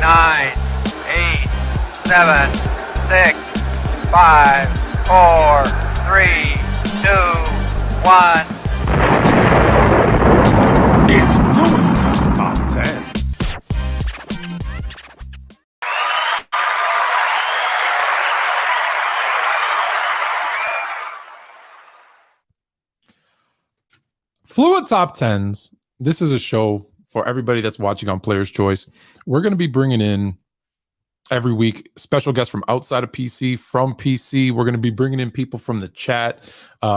9, 8, 7, 6, 5, 4, 3, 2, 1. It's Fluent Top 10s. Fluent Top 10s. This is a show for everybody that's watching on Player's Choice. We're going to be bringing in every week special guests from outside of PC, from PC. We're going to be bringing in people from the chat,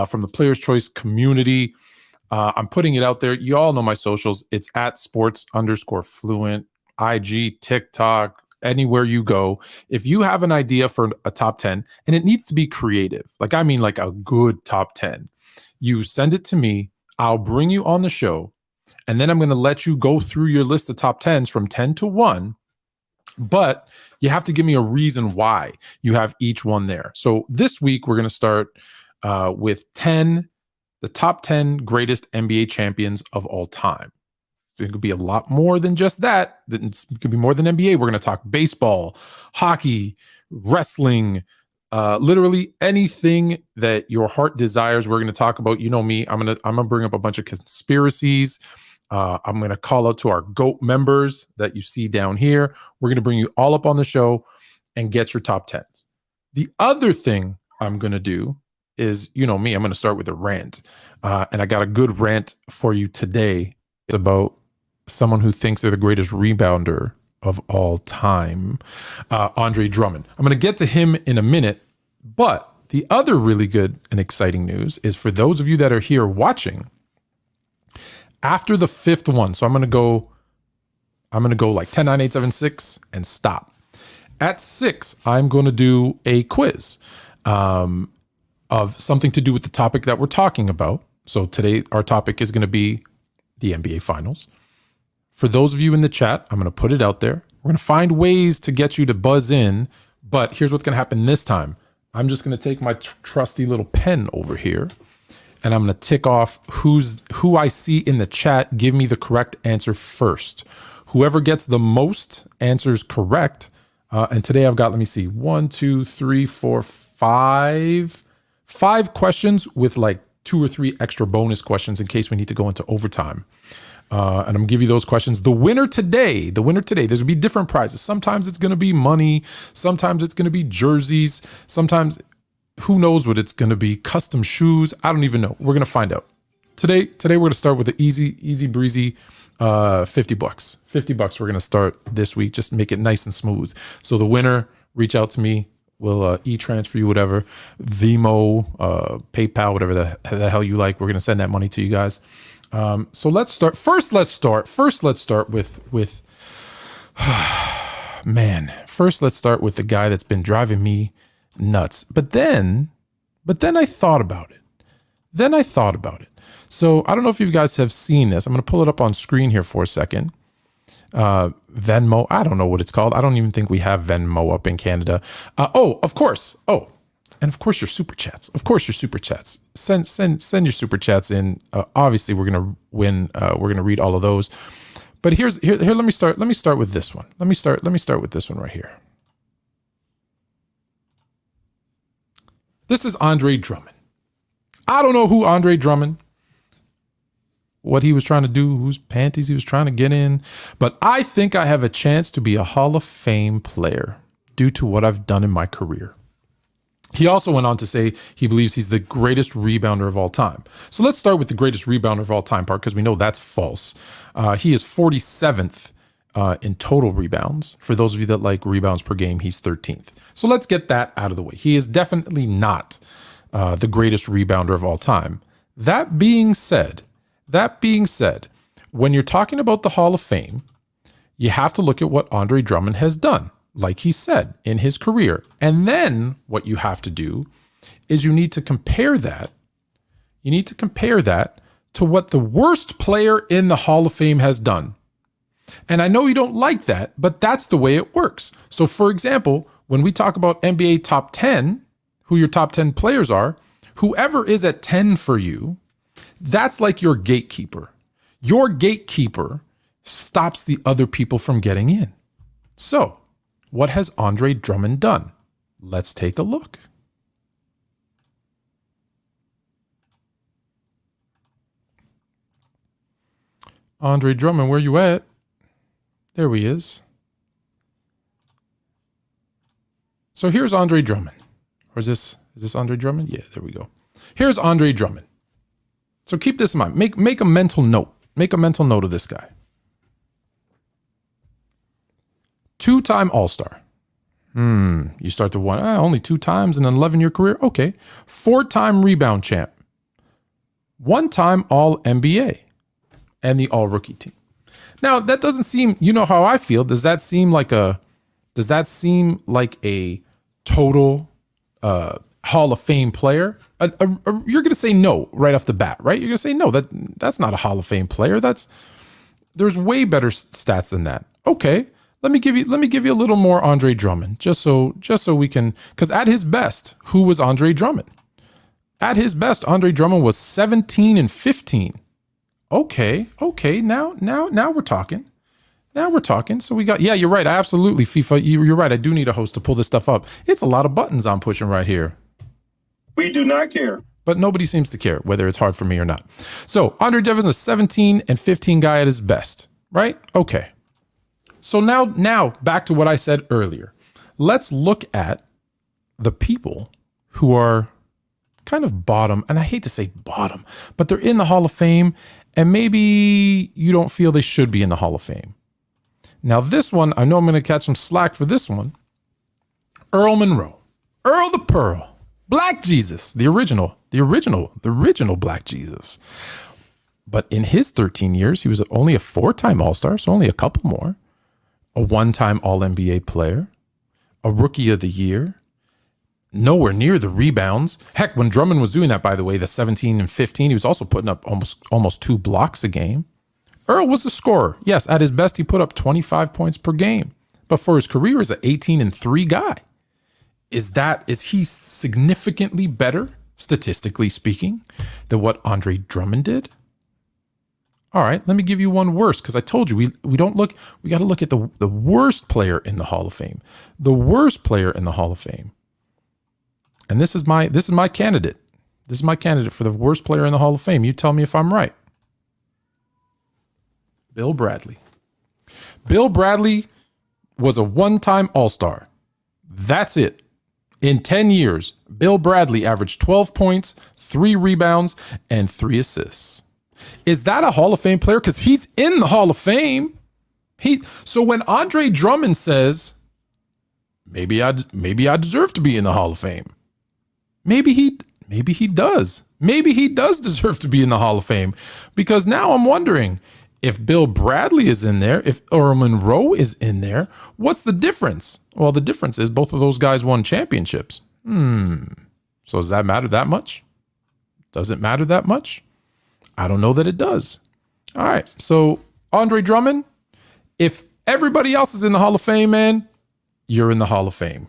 from the Player's Choice community. I'm putting it out there. You all know my socials. It's at sports_fluent, IG, TikTok, anywhere you go. If you have an idea for a top 10, and it needs to be creative, like a good top 10, you send it to me. I'll bring you on the show, and then I'm going to let you go through your list of top 10s from 10 to 1. But you have to give me a reason why you have each one there. So this week, we're going to start with the top 10 greatest NBA champions of all time. So it could be a lot more than just that. It could be more than NBA. We're going to talk baseball, hockey, wrestling, literally anything that your heart desires. We're going to talk about. You know me. I'm gonna bring up a bunch of conspiracies. I'm going to call out to our GOAT members that you see down here. We're going to bring you all up on the show and get your top 10s. The other thing I'm going to do is, you know me, I'm going to start with a rant. And I got a good rant for you today. It's about someone who thinks they're the greatest rebounder of all time, Andre Drummond. I'm going to get to him in a minute, but the other really good and exciting news is for those of you that are here watching, after the fifth one, so I'm going to go like 10, 9, 8, 7, 6 and stop. At 6, I'm going to do a quiz of something to do with the topic that we're talking about. So today our topic is going to be the NBA Finals. For those of you in the chat, I'm going to put it out there. We're going to find ways to get you to buzz in, but here's what's going to happen this time. I'm just going to take my trusty little pen over here, and I'm going to tick off who I see in the chat. Give me the correct answer first. Whoever gets the most answers correct, and today I've got, let me see, 1, 2, 3, 4, 5 questions with like 2 or 3 extra bonus questions in case we need to go into overtime. And I'm gonna give you those questions. The winner today, there's gonna be different prizes. Sometimes it's gonna be money. Sometimes it's gonna be jerseys. Sometimes, who knows what it's gonna be? Custom shoes. I don't even know. We're gonna find out. Today we're gonna start with the easy breezy, $50. $50 we're gonna start this week. Just make it nice and smooth. So the winner, reach out to me. We'll e-transfer you whatever, Vimo, PayPal, whatever the hell you like. We're gonna send that money to you guys. So let's start. First, let's start with man. First, let's start with the guy that's been driving me nuts. But then I thought about it. So I don't know if you guys have seen this. I'm going to pull it up on screen here for a second. Venmo. I don't know what it's called. I don't even think we have Venmo up in Canada. Of course. And of course your super chats. Send your super chats in. Obviously we're going to win. We're going to read all of those. But here, let me start with this one. Let me start with this one right here. This is Andre Drummond. I don't know who Andre Drummond, what he was trying to do, whose panties he was trying to get in, but I think I have a chance to be a Hall of Fame player due to what I've done in my career. He also went on to say he believes he's the greatest rebounder of all time. So let's start with the greatest rebounder of all time part, because we know that's false. He is 47th in total rebounds. For those of you that like rebounds per game, he's 13th. So let's get that out of the way. He is definitely not the greatest rebounder of all time. That being said, when you're talking about the Hall of Fame, you have to look at what Andre Drummond has done, like he said, in his career. And then what you have to do is you need to compare that. You need to compare that to what the worst player in the Hall of Fame has done. And I know you don't like that, but that's the way it works. So for example, when we talk about NBA top 10, who your top 10 players are, whoever is at 10 for you, that's like your gatekeeper. Your gatekeeper stops the other people from getting in. So, what has Andre Drummond done? Let's take a look. Andre Drummond, where you at? There he is. So here's Andre Drummond. Or is this Andre Drummond? Yeah, there we go. Here's Andre Drummond. So keep this in mind. Make a mental note. Make a mental note of this guy. 2-time All-Star. You start to wonder, only 2 times in an 11-year career? Okay. 4-time rebound champ. 1-time All-NBA. And the All-Rookie team. Now, that doesn't seem, you know how I feel. Does that seem like a total Hall of Fame player? You're going to say no right off the bat, right? You're going to say no, that's not a Hall of Fame player. There's way better stats than that. Okay. Let me give you a little more Andre Drummond, just so we can, because at his best, who was Andre Drummond? At his best, Andre Drummond was 17 and 15. Okay. Now we're talking. So we got, yeah, you're right. Absolutely, FIFA. You're right. I do need a host to pull this stuff up. It's a lot of buttons I'm pushing right here. We do not care. But nobody seems to care whether it's hard for me or not. So Andre Drummond is a 17 and 15 guy at his best, right? Okay. So now back to what I said earlier. Let's look at the people who are kind of bottom, and I hate to say bottom, but they're in the Hall of Fame, and maybe you don't feel they should be in the Hall of Fame. Now this one, I know I'm going to catch some slack for this one. Earl Monroe, Earl the Pearl, Black Jesus, the original Black Jesus. But in his 13 years, he was only a 4-time All-Star, so only a couple more. A 1-time All-NBA player, a Rookie of the Year, nowhere near the rebounds. Heck, when Drummond was doing that, by the way, the 17 and 15, he was also putting up almost 2 blocks a game. Earl was a scorer. Yes, at his best, he put up 25 points per game. But for his career as an 18 and 3 guy, is he significantly better, statistically speaking, than what Andre Drummond did? All right, let me give you one worse, because I told you we got to look at the worst player in the Hall of Fame. The worst player in the Hall of Fame. And this is my candidate. This is my candidate for the worst player in the Hall of Fame. You tell me if I'm right. Bill Bradley. Bill Bradley was a 1-time All-Star. That's it. In 10 years, Bill Bradley averaged 12 points, 3 rebounds, and 3 assists. Is that a Hall of Fame player? Because he's in the Hall of Fame. So when Andre Drummond says, maybe I deserve to be in the Hall of Fame. Maybe he does. Maybe he does deserve to be in the Hall of Fame. Because now I'm wondering, if Bill Bradley is in there, if Earl Monroe is in there, what's the difference? Well, the difference is both of those guys won championships. So does that matter that much? Does it matter that much? I don't know that it does. All right. So Andre Drummond, if everybody else is in the Hall of Fame, man, you're in the Hall of Fame.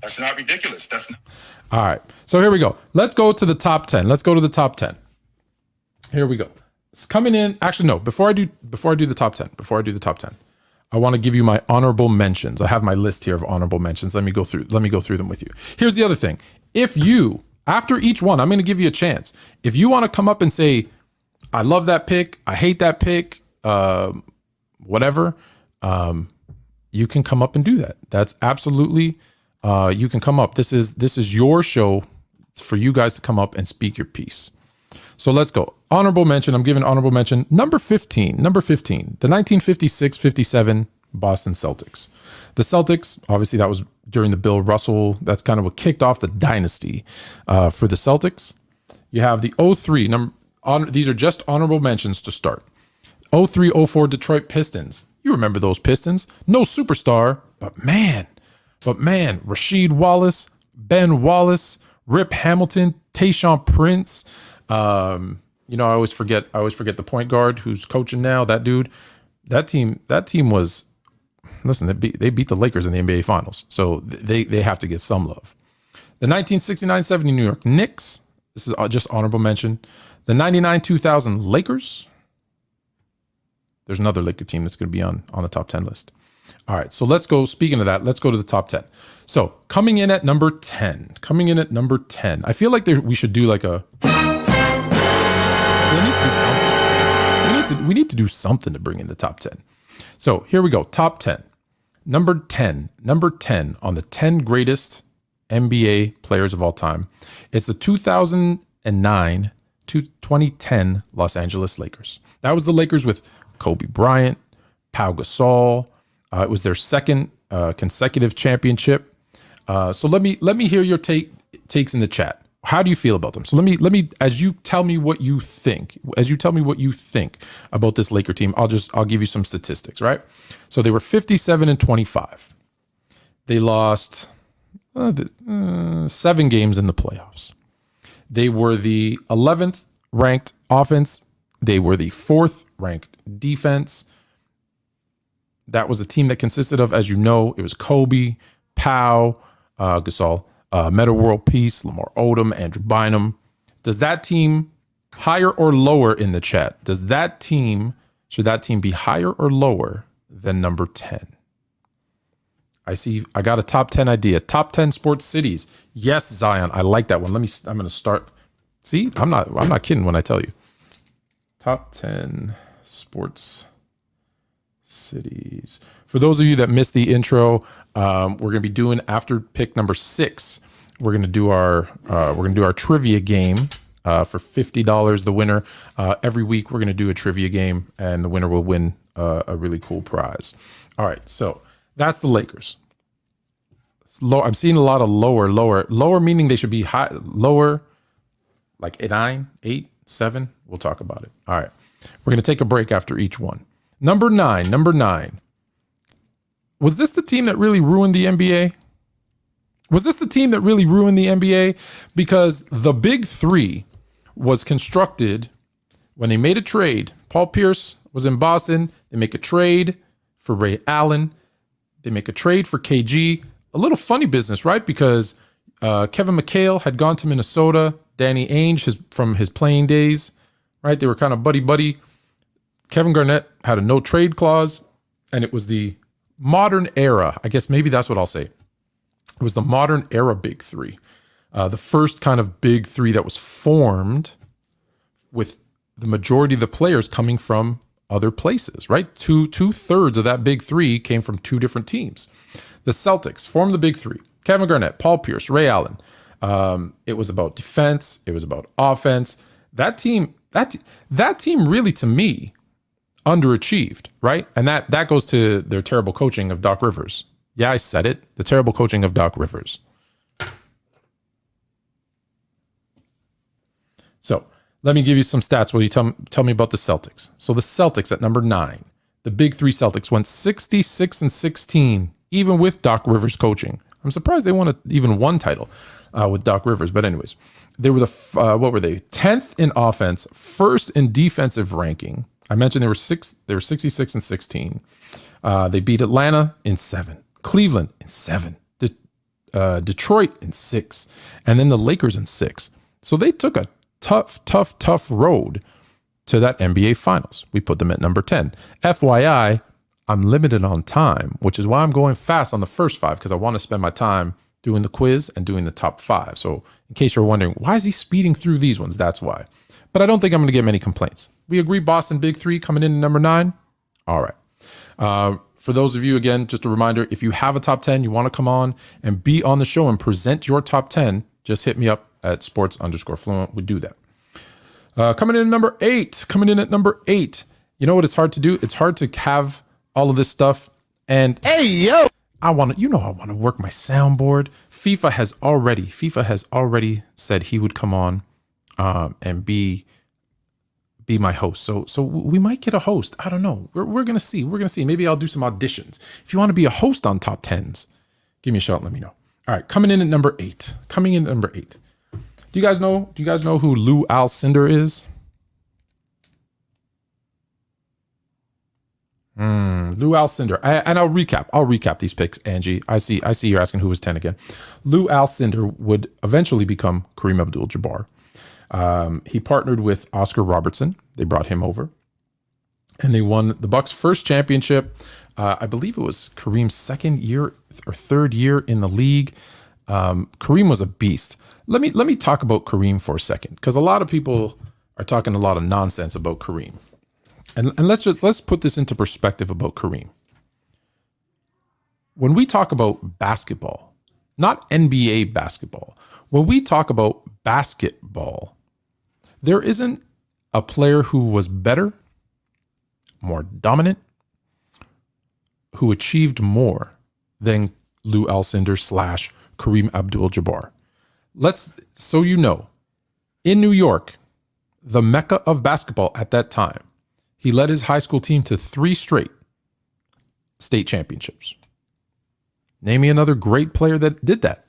That's not ridiculous. All right. So here we go. Let's go to the top 10. Let's go to the top 10. Here we go. It's coming in. Actually, no, before I do the top 10, I want to give you my honorable mentions. I have my list here of honorable mentions. Let me go through them with you. Here's the other thing. If you, after each one, I'm going to give you a chance. If you want to come up and say, I love that pick, I hate that pick, whatever, you can come up and do that. That's absolutely, you can come up. This is your show for you guys to come up and speak your piece. So let's go. Honorable mention. I'm giving honorable mention. Number 15, the 1956-57 Boston Celtics. The Celtics, obviously that was during the Bill Russell. That's kind of what kicked off the dynasty for the Celtics. You have the 03, these are just honorable mentions to start. 03-04 Detroit Pistons. You remember those Pistons. No superstar, but man, Rasheed Wallace, Ben Wallace, Rip Hamilton, Tayshaun Prince. I always forget the point guard who's coaching now. That dude, that team was, listen, they beat the Lakers in the NBA Finals, so they have to get some love. The 1969-70 New York Knicks. This is just honorable mention. The 99-2000 Lakers. There's another Laker team that's going to be on the top 10 list. All right, so let's go. Speaking of that, let's go to the top 10. So coming in at number 10. I feel like we should do like a. There needs to be something. We need to do something to bring in the top 10. So here we go. Top 10. Number 10 on the 10 greatest NBA players of all time. It's the 2009 to 2010 Los Angeles Lakers. That was the Lakers with Kobe Bryant, Pau Gasol. It was their second consecutive championship. So let me hear your takes in the chat. How do you feel about them? So let me as you tell me what you think about this Laker team, I'll give you some statistics, right? So they were 57-25. They lost 7 games in the playoffs. They were the 11th ranked offense. They were the 4th ranked defense. That was a team that consisted of, as you know, it was Kobe, Pau, Gasol, Metta World Peace, Lamar Odom, Andrew Bynum. Does that team higher or lower in the chat? Should that team be higher or lower than number 10? I got a top 10 idea. Top 10 sports cities. Yes, Zion. I like that one. I'm going to start. See, I'm not kidding when I tell you. Top 10 sports cities. For those of you that missed the intro, we're going to be doing after pick number 6. We're going to do our trivia game for $50. The winner every week we're going to do a trivia game, and the winner will win a really cool prize. All right, so that's the Lakers. I'm seeing a lot of lower, meaning they should be high, lower, like 9, 8, 7. We'll talk about it. All right, we're going to take a break after each one. Number 9. Was this the team that really ruined the NBA? Because the Big Three was constructed when they made a trade. Paul Pierce was in Boston. They make a trade for Ray Allen. They make a trade for KG. A little funny business, right? Because Kevin McHale had gone to Minnesota. Danny Ainge, from his playing days, right? They were kind of buddy-buddy. Kevin Garnett had a no-trade clause, and it was the modern era. I guess maybe that's what I'll say. It was the modern era Big Three. The first kind of Big Three that was formed with the majority of the players coming from other places, right? Two-thirds of that Big Three came from 2 different teams. The Celtics formed the Big Three. Kevin Garnett, Paul Pierce, Ray Allen. It was about defense. It was about offense. That team really, to me, underachieved, right? And that goes to their terrible coaching of Doc Rivers. Yeah, I said it. The terrible coaching of Doc Rivers. So let me give you some stats while you tell me about the Celtics. So the Celtics at number 9, the Big Three Celtics went 66-16, even with Doc Rivers coaching. I'm surprised they won even one title with Doc Rivers. But anyways, they were what were they? 10th in offense, 1st in defensive ranking. I mentioned they were 66-16. They beat Atlanta in 7, Cleveland in 7, Detroit in 6, and then the Lakers in 6. So they took a tough road to that NBA Finals. We put them at number 10. FYI, I'm limited on time, which is why I'm going fast on the first 5, because I want to spend my time doing the quiz and doing the top 5. So in case you're wondering, why is he speeding through these ones? That's why. But I don't think I'm going to get many complaints. We agree Boston Big Three coming in at number 9? All right. For those of you, again, just a reminder, if you have a top 10, you want to come on and be on the show and present your top 10, just hit me up at sports_fluent. We do that. Coming in at number 8. You know what it's hard to do? It's hard to have all of this stuff. And hey, yo, I want to work my soundboard. FIFA has already said he would come on and be my host. So we might get a host. I don't know. We're gonna see. Maybe I'll do some auditions. If you want to be a host on Top 10s, give me a shout and let me know. All right, coming in at number 8. Do you guys know who Lou Alcindor is? Lou Alcindor. And I'll recap these picks, Angie. I see you're asking who was 10 again. Lou Alcindor would eventually become Kareem Abdul-Jabbar. He partnered with Oscar Robertson. They brought him over. and they won the Bucks' first championship. I believe it was Kareem's second year or third year in the league. Kareem was a beast. Let me talk about Kareem for a second, because a lot of people are talking a lot of nonsense about Kareem, and let's put this into perspective about Kareem. When we talk about basketball, not NBA basketball, when we talk about basketball, there isn't a player who was better, more dominant, who achieved more than Lou Alcindor / Kareem Abdul-Jabbar. So you know, in New York, the mecca of basketball at that time, he led his high school team to 3 straight state championships. Name me another great player that did that.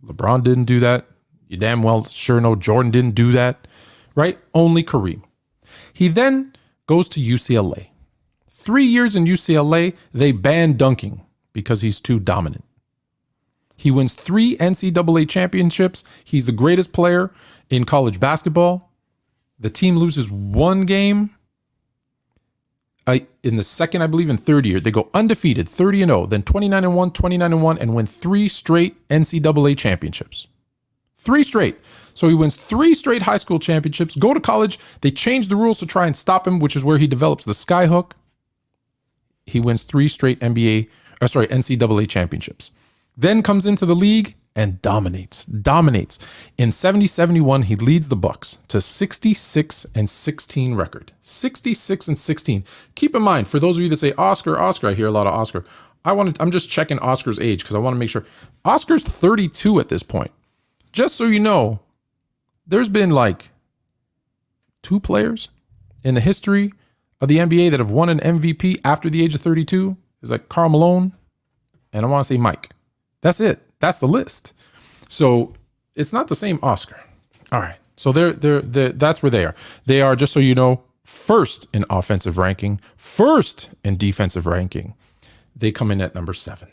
LeBron didn't do that. You damn well sure know Jordan didn't do that, right? Only Kareem. He then goes to UCLA. 3 years in UCLA, they ban dunking because he's too dominant. He wins 3 NCAA championships. He's the greatest player in college basketball. The team loses 1 game in the second, I believe, and third year. They go undefeated, 30-0, then 29-1, 29-1, and win 3 straight NCAA championships. 3 straight. So he wins 3 straight high school championships, go to college. They change the rules to try and stop him, which is where he develops the skyhook. He wins 3 straight NCAA championships. Then comes into the league and dominates. In 70-71, he leads the Bucks to 66-16 record. 66-16. Keep in mind, for those of you that say Oscar, I hear a lot of Oscar. I'm just checking Oscar's age because I want to make sure. Oscar's 32 at this point. Just so you know, there's been like 2 players in the history of the NBA that have won an MVP after the age of 32. It's like Karl Malone, and I want to say Mike. That's it. That's the list. So it's not the same Oscar. All right. So they're that's where they are. They are, just so you know, first in offensive ranking, first in defensive ranking. They come in at number 7.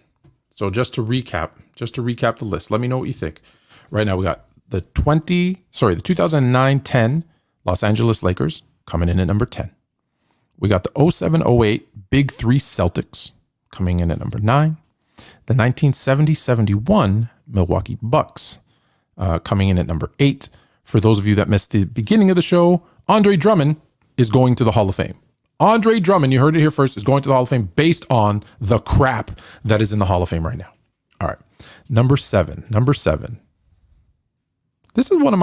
So just to recap the list, let me know what you think. Right now we got the 2009-10 Los Angeles Lakers coming in at number 10. We got the 07-08 Big 3 Celtics coming in at number 9. The 1970-71 Milwaukee Bucks coming in at number 8. For those of you that missed the beginning of the show, Andre Drummond is going to the Hall of Fame. Andre Drummond, you heard it here first, is going to the Hall of Fame based on the crap that is in the Hall of Fame right now. All right. Number 7. This is I'm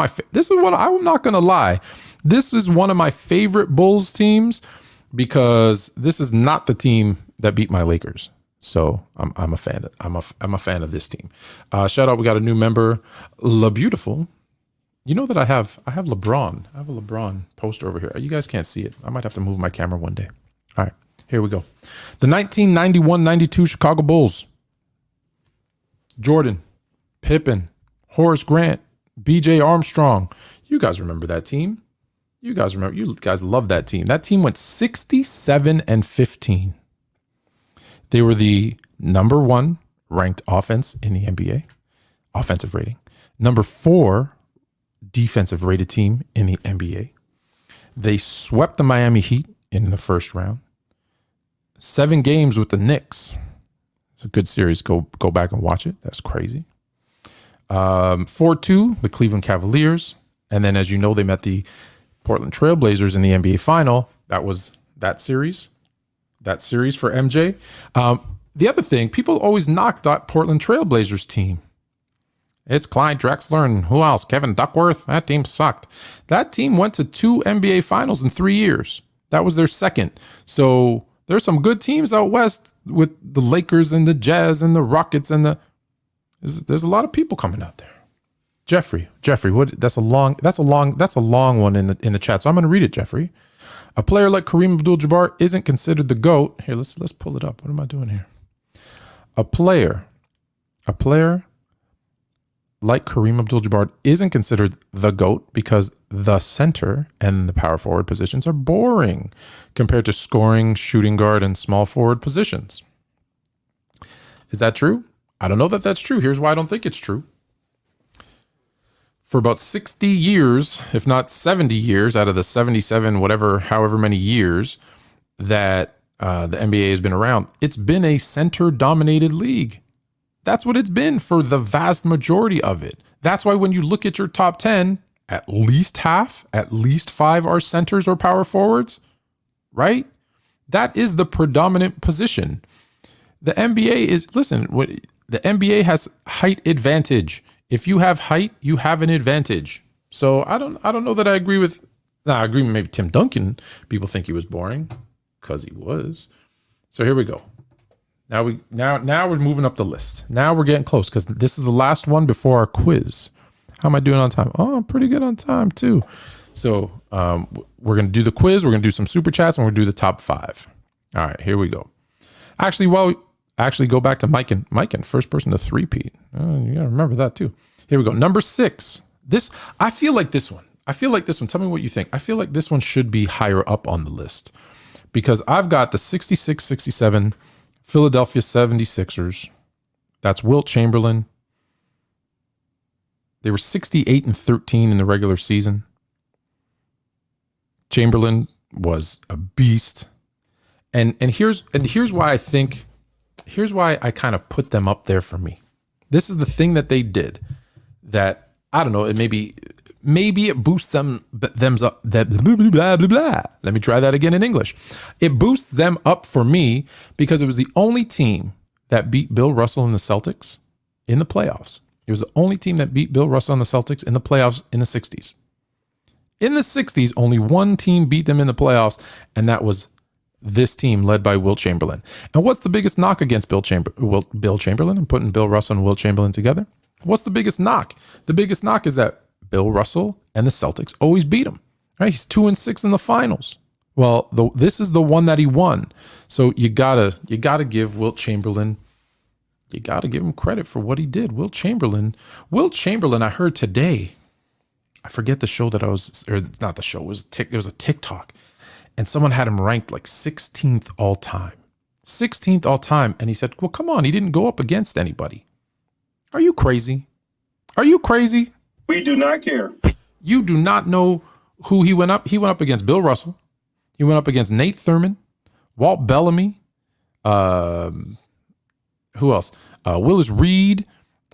not going to lie. This is one of my favorite Bulls teams because this is not the team that beat my Lakers. So I'm a fan. I'm a fan of this team. Shout out, we got a new member, La Beautiful. You know that I have LeBron. I have a LeBron poster over here. You guys can't see it. I might have to move my camera one day. All right, here we go. The 1991-92 Chicago Bulls. Jordan, Pippen, Horace Grant, B.J. Armstrong. You guys remember that team? You guys love that team. That team went 67-15. They were the number 1 ranked offense in the NBA, offensive rating. Number 4 defensive rated team in the NBA. They swept the Miami Heat in the first round. 7 games with the Knicks. It's a good series. Go back and watch it. That's crazy. 4-2, the Cleveland Cavaliers. And then, as you know, they met the Portland Trailblazers in the NBA final. That was that series. That series for MJ. The other thing, people always knock that Portland Trailblazers team. It's Clyde Drexler and who else? Kevin Duckworth. That team sucked. That team went to 2 NBA finals in 3 years. That was their second. So there's some good teams out west with the Lakers and the Jazz and the Rockets and there's a lot of people coming out there. Jeffrey, what? That's a long one in the chat. So I'm going to read it, Jeffrey. A player like Kareem Abdul-Jabbar isn't considered the GOAT. Here, let's pull it up. What am I doing here? A player like Kareem Abdul-Jabbar isn't considered the GOAT because the center and the power forward positions are boring compared to scoring, shooting guard, and small forward positions. Is that true? I don't know that that's true. Here's why I don't think it's true. For about 60 years, if not 70 years out of the 77, however many years, that the NBA has been around, it's been a center-dominated league. That's what it's been for the vast majority of it. That's why when you look at your top 10, at least half, at least 5 are centers or power forwards, right? That is the predominant position. The NBA is, listen, the NBA has height advantage. If you have height, you have an advantage. So I don't know that I agree with, I agree with maybe Tim Duncan. People think he was boring because he was. So here we go. Now we're moving up the list. Now we're getting close because this is the last one before our quiz. How am I doing on time? Oh, I'm pretty good on time too. So we're going to do the quiz. We're going to do some super chats and we're going to do the top 5. All right, here we go. Actually, go back to Mike and first person to three-peat. You got to remember that too. Here we go. Number 6. I feel like this one. Tell me what you think. I feel like this one should be higher up on the list because I've got the 66-67 Philadelphia 76ers. That's Wilt Chamberlain. They were 68-13 in the regular season. Chamberlain was a beast. And here's why I kind of put them up there for me. This is the thing that they did that, I don't know, maybe it boosts them up. Blah, blah, blah, blah. Let me try that again in English. It boosts them up for me because it was the only team that beat Bill Russell and the Celtics in the playoffs. It was the only team that beat Bill Russell and the Celtics in the playoffs in the 60s. In the 60s, only one team beat them in the playoffs, and that was this team led by Wilt Chamberlain. And what's the biggest knock against Bill Chamberlain? I'm putting Bill Russell and Wilt Chamberlain together. What's the biggest knock? The biggest knock is that Bill Russell and the Celtics always beat him. Right? He's 2-6 in the finals. Well, this is the one that he won. So you gotta give Wilt Chamberlain. You gotta give him credit for what he did. Wilt Chamberlain. I heard today. I forget the show that I was, or not the show. It was a TikTok, and someone had him ranked like 16th all time. 16th all time, and he said, "Well, come on, he didn't go up against anybody." Are you crazy? Are you crazy? We do not care. You do not know who he went up. He went up against Bill Russell. He went up against Nate Thurman, Walt Bellamy. Who else? Willis Reed.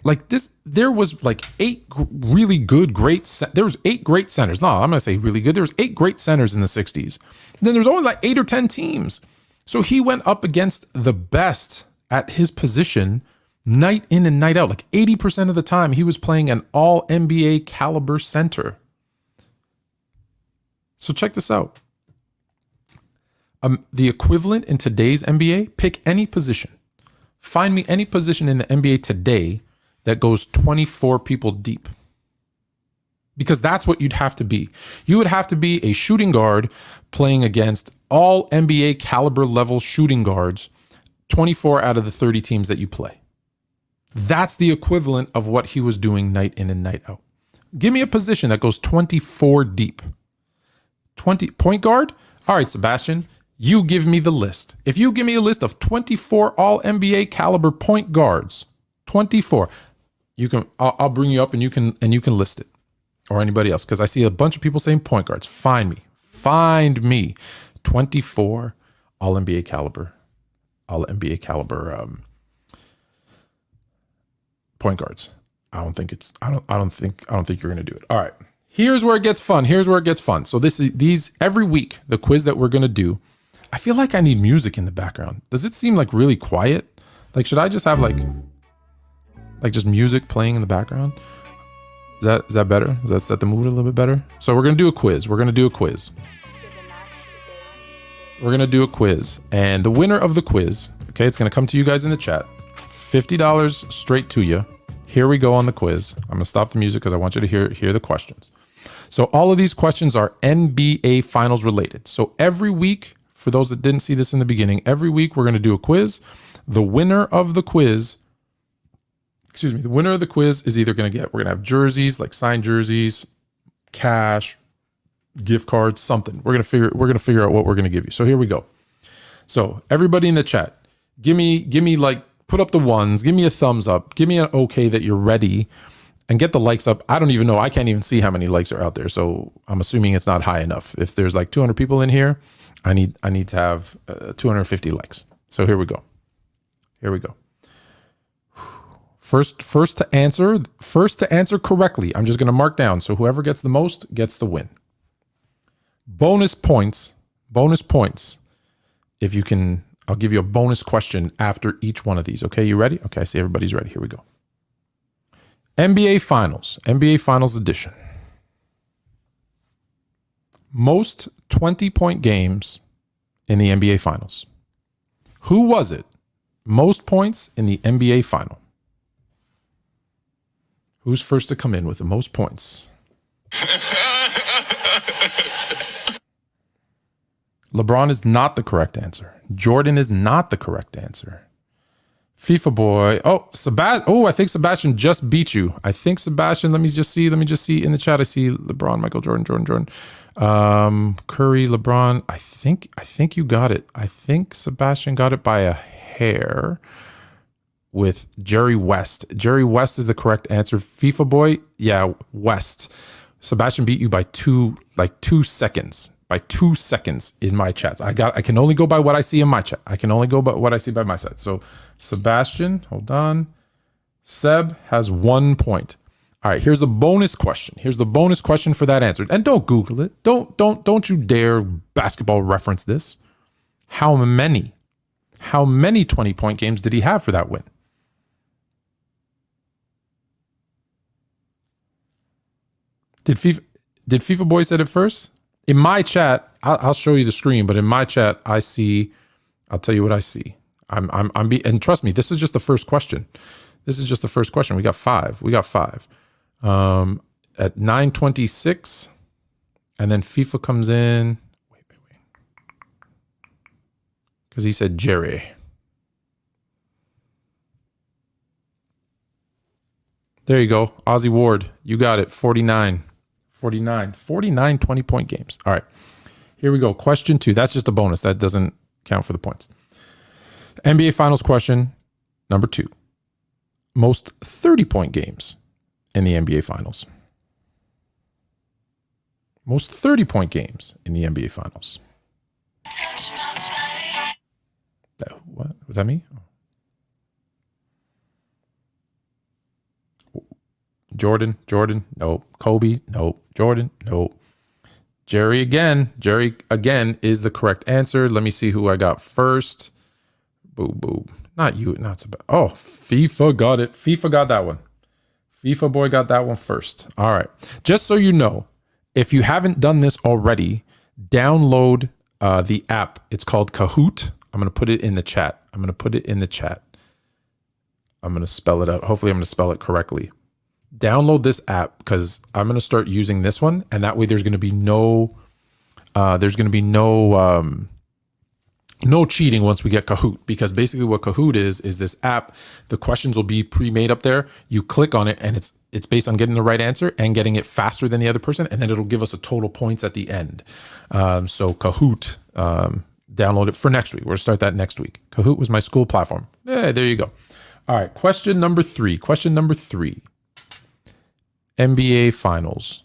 Like this, there was like 8 really good, there was 8 great centers. No, I'm going to say really good. There was 8 great centers in the 60s. Then there's only like 8 or 10 teams. So he went up against the best at his position night in and night out. Like 80% of the time he was playing an all NBA caliber center. So check this out. The equivalent in today's NBA, pick any position. Find me any position in the NBA today that goes 24 people deep. Because that's what you'd have to be. You would have to be a shooting guard playing against all NBA caliber level shooting guards, 24 out of the 30 teams that you play. That's the equivalent of what he was doing night in and night out. Give me a position that goes 24 deep. 20 point guard? All right, Sebastian, you give me the list. If you give me a list of 24 all NBA caliber point guards, 24, I'll bring you up and you can list it, or anybody else, because I see a bunch of people saying point guards. Find me 24 all NBA caliber point guards. I don't think you're gonna do it. All right, here's where it gets fun. So these every week, the quiz that we're gonna do, I feel like I need music in the background. Does it seem like really quiet? Like, should I just have like just music playing in the background? Is that better? Does that set the mood a little bit better? So we're gonna do a quiz. And the winner of the quiz, okay, it's gonna come to you guys in the chat. $50 straight to you. Here we go on the quiz. I'm gonna stop the music because I want you to hear the questions. So all of these questions are NBA Finals related. So every week, for those that didn't see this in the beginning, every week we're gonna do a quiz. The winner of the quiz is either we're gonna have jerseys, like signed jerseys, cash, gift cards, something. We're gonna figure out what we're gonna give you. So here we go. So everybody in the chat, give me like, put up the ones, give me a thumbs up, give me an okay that you're ready, and get the likes up. I don't even know. I can't even see how many likes are out there. So I'm assuming it's not high enough. If there's like 200 people in here I need to have 250 likes. So here we go. First to answer correctly. I'm just going to mark down. So whoever gets the most gets the win. Bonus points. If you can, I'll give you a bonus question after each one of these. Okay, you ready? Okay, I see everybody's ready. Here we go. NBA Finals edition. Most 20-point games in the NBA Finals. Who was it? Most points in the NBA Final. Who's first to come in with the most points? LeBron is not the correct answer. Jordan is not the correct answer. FIFA boy. I think Sebastian just beat you. I think Sebastian, let me just see in the chat. I see LeBron, Michael Jordan. Curry, LeBron. I think you got it. I think Sebastian got it by a hair with Jerry West. Jerry West is the correct answer. FIFA boy. Yeah, West. Sebastian beat you by 2 seconds. By 2 seconds in my chats. I can only go by what I see in my chat. I can only go by what I see by my side. So Sebastian, hold on. Seb has 1 point. All right, here's the bonus question. Here's the bonus question for that answer. And don't Google it. Don't you dare basketball reference this. How many 20-point games did he have for that win? Did FIFA boy said it first? In my chat, I'll show you the screen, but in my chat, I'll tell you what I see. And trust me, this is just the first question. We got five. At 9:26, and then FIFA comes in. Wait. Because he said Jerry. There you go. Ozzie Ward, you got it. 49 20-point games. All right, here we go. Question 2. That's just a bonus. That doesn't count for the points. NBA Finals question number 2. Most 30-point games in the NBA Finals. Most 30-point games in the NBA Finals. What? Was that me? Jordan, nope. Kobe, nope. Jordan, nope. Jerry again is the correct answer. Let me see who I got first. Boo. Not you, not Sebastian. Oh, FIFA got it. FIFA got that one. FIFA boy got that one first. All right. Just so you know, if you haven't done this already, download the app. It's called Kahoot. I'm going to put it in the chat. I'm going to spell it out. Hopefully I'm going to spell it correctly. Download this app because I'm going to start using this one, and that way there's going to be no cheating once we get Kahoot, because basically what Kahoot is this app. The questions will be pre-made up there. You click on it, and it's based on getting the right answer and getting it faster than the other person, and then it'll give us a total points at the end. So Kahoot, download it for next week. We're going to start that next week. Kahoot was my school platform. Yeah, there you go. All right, question number 3. NBA Finals.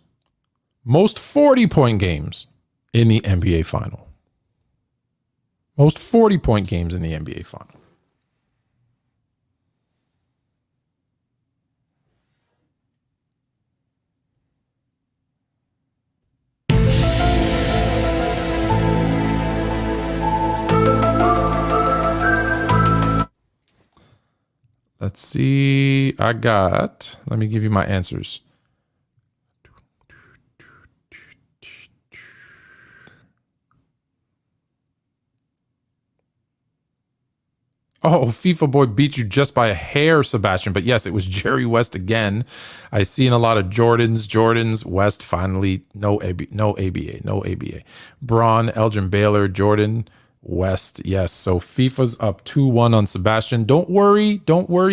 Most 40-point games in the NBA Final. Most 40-point games in the NBA Final. Let's see. Let me give you my answers. Oh, FIFA boy beat you just by a hair, Sebastian. But yes, it was Jerry West again. I seen a lot of Jordans. West finally, no ABA. Braun, Elgin Baylor, Jordan, West. Yes, so FIFA's up 2-1 on Sebastian. Don't worry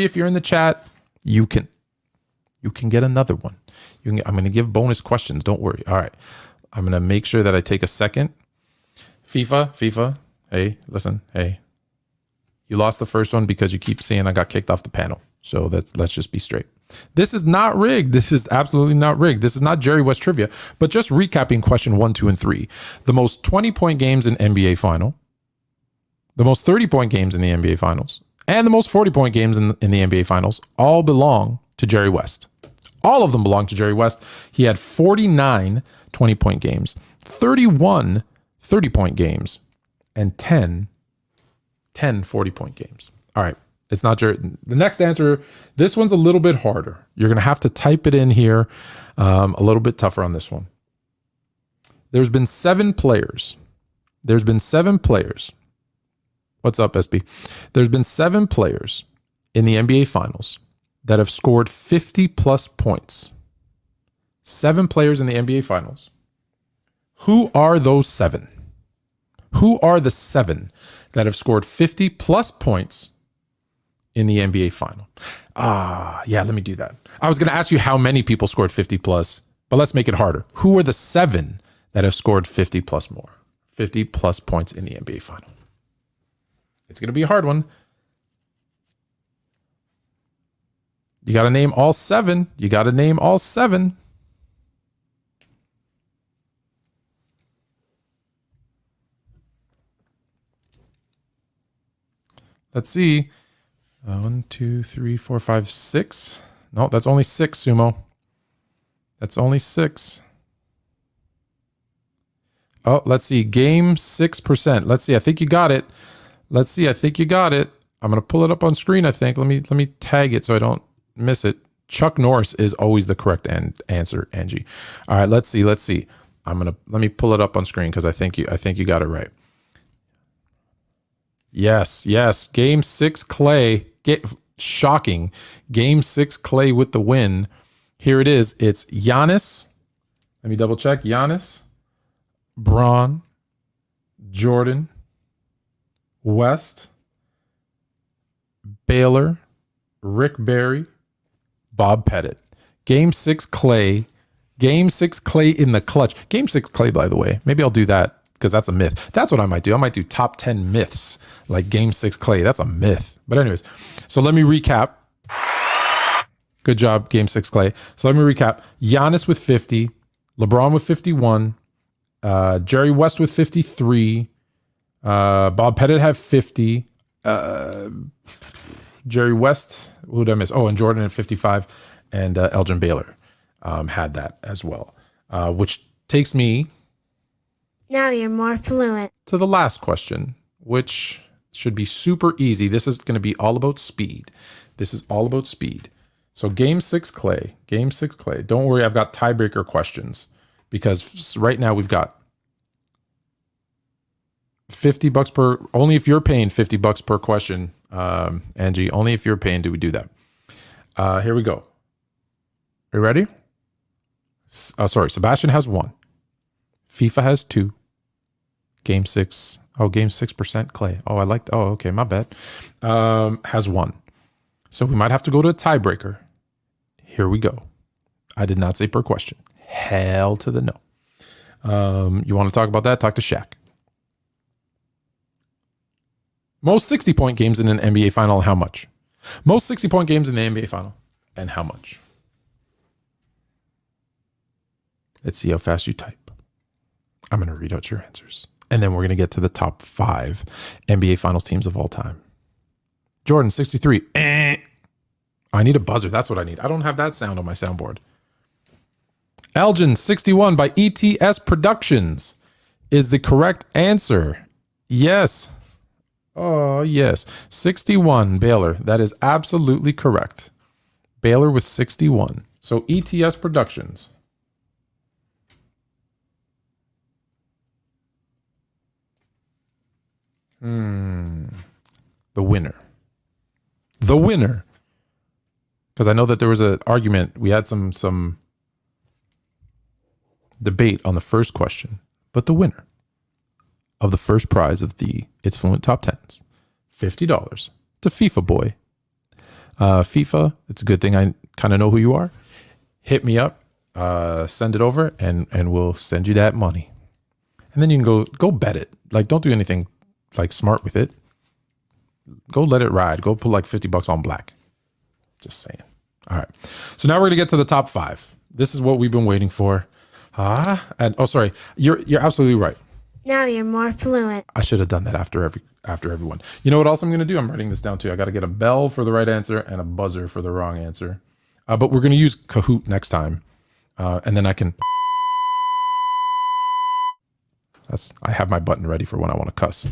if you're in the chat. You can get another one. I'm going to give bonus questions. Don't worry. All right. I'm going to make sure that I take a second. FIFA. Hey, listen. Hey. You lost the first one because you keep saying I got kicked off the panel. So let's just be straight. This is not rigged. This is absolutely not rigged. This is not Jerry West trivia, but just recapping question 1, 2, and 3. The most 20-point games in NBA final, the most 30-point games in the NBA finals, and the most 40-point games in the NBA finals all belong to Jerry West. All of them belong to Jerry West. He had 49 20-point games, 31 30-point games, and 10 40-point games. All right. It's not Jerry. The next answer, this one's a little bit harder. You're going to have to type it in here. A little bit tougher on this one. There's been 7 players. What's up, SB? There's been 7 players in the NBA Finals that have scored 50-plus points. 7 players in the NBA Finals. Who are those 7? Who are the 7 that have scored 50-plus points in the NBA final? Yeah, let me do that. I was going to ask you how many people scored 50-plus, but let's make it harder. Who are the 7 that have scored 50-plus more? 50-plus points in the NBA final. It's going to be a hard one. You got to name all 7. Let's see. 1, 2, 3, 4, 5, 6. No, that's only 6, Sumo. That's only 6. Oh, let's see. Game 6%. Let's see. I think you got it. I'm going to pull it up on screen, I think. Let me tag it so I don't miss it. Chuck Norris is always the correct answer, Angie. All right, let's see. Let me pull it up on screen because I think you got it right. Yes. Game 6, Clay. Shocking. Game 6, Clay with the win. Here it is. It's Giannis. Let me double check. Giannis, Bron, Jordan, West, Baylor, Rick Barry, Bob Pettit. Game 6, Clay. Game 6, Clay in the clutch. Game 6, Clay, by the way. Maybe I'll do that because that's a myth. That's what I might do. I might do top 10 myths like Game 6, Clay. That's a myth. But anyways, so let me recap. Good job, Game 6, Clay. So let me recap. Giannis with 50, LeBron with 51, Jerry West with 53, Bob Pettit had 50, Jerry West, who did I miss? Oh, and Jordan at 55, and Elgin Baylor had that as well, which takes me... Now you're more fluent. To the last question, which should be super easy. This is going to be all about speed. So Game 6, Clay. Don't worry, I've got tiebreaker questions because right now we've got $50 per, only if you're paying $50 per question, Angie, only if you're paying do we do that. Here we go. Are you ready? Sebastian has 1. FIFA has 2. Game 6. Oh, game 6%, Clay. Oh, I like, oh, okay, my bad. Has 1. So we might have to go to a tiebreaker. Here we go. I did not say per question. Hell to the no. You want to talk about that? Talk to Shaq. Most 60-point games in an NBA final, how much? Most 60-point games in the NBA final, and how much? Let's see how fast you type. I'm going to read out your answers. And then we're going to get to the top 5 NBA Finals teams of all time. Jordan, 63. I need a buzzer. That's what I need. I don't have that sound on my soundboard. Elgin, 61 by ETS Productions is the correct answer. Yes. Oh, yes. 61, Baylor. That is absolutely correct. Baylor with 61. So ETS Productions. The winner. Because I know that there was an argument. We had some debate on the first question. But the winner of the first prize of the It's Fluent Top 10s, $50 to FIFA Boy. FIFA, it's a good thing I kind of know who you are. Hit me up, send it over, and we'll send you that money. And then you can go bet it. Like, don't do anything like smart with it. Go let it ride. Go put like $50 on black. Just saying. All right. So now we're going to get to the top 5. This is what we've been waiting for. Sorry. You're absolutely right. Now you're more fluent. I should have done that after everyone. You know what else I'm going to do? I'm writing this down too. I got to get a bell for the right answer and a buzzer for the wrong answer. But we're going to use Kahoot next time. And then I can... I have my button ready for when I want to cuss.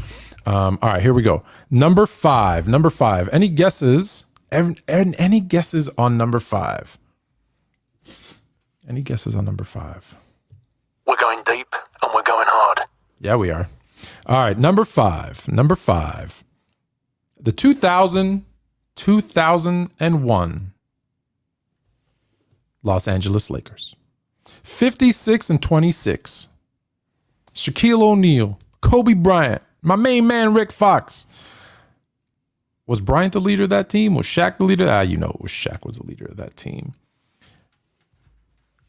All right, here we go. Number 5. Any guesses? Any guesses on number 5? Any guesses on number 5? We're going deep and we're going hard. Yeah, we are. All right, number 5. The 2001 Los Angeles Lakers. 56-26. Shaquille O'Neal, Kobe Bryant, my main man, Rick Fox. Was Bryant the leader of that team? Was Shaq the leader? Shaq was the leader of that team.